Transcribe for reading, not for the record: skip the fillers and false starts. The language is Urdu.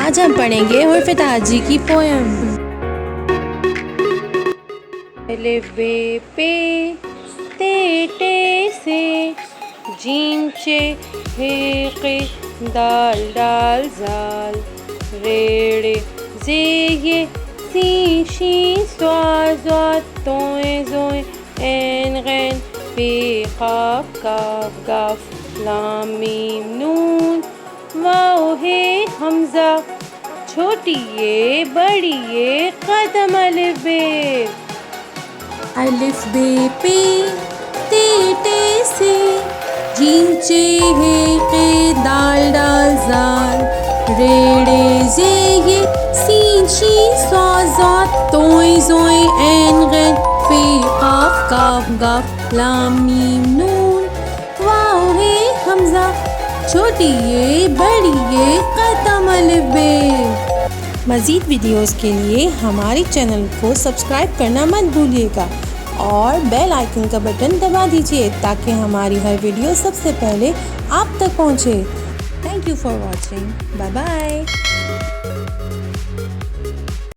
آج ہم پڑھیں گے حرف تہجی کی پویم۔ الف بے پے تے ٹے سے جیم چے ہے قے دال ڈال زال ریڑے زے یہ سین شین صاد ضاد توئیں زوئیں عین غین پے قاف کاف گاف لام میم نون واو ہے حمزہ چھوٹی یہ بڑی یہ قدم الف بے۔ الف بے پے تے ٹے سے جیم چے ہے قے دال ڈال زال ریڑے زے یہ سین شین صاد ضاد توئیں زوئیں عین غین پے قاف کاف گاف لام میم نون واو ہے حمزہ چھوٹی یہ بڑی یہ قدم الف بے۔ مزید ویڈیوز کے لیے ہمارے چینل کو سبسکرائب کرنا مت بھولیے گا اور بیل آئیکن کا بٹن دبا دیجیے تاکہ ہماری ہر ویڈیو سب سے پہلے آپ تک پہنچے۔ Thank you for watching, bye bye.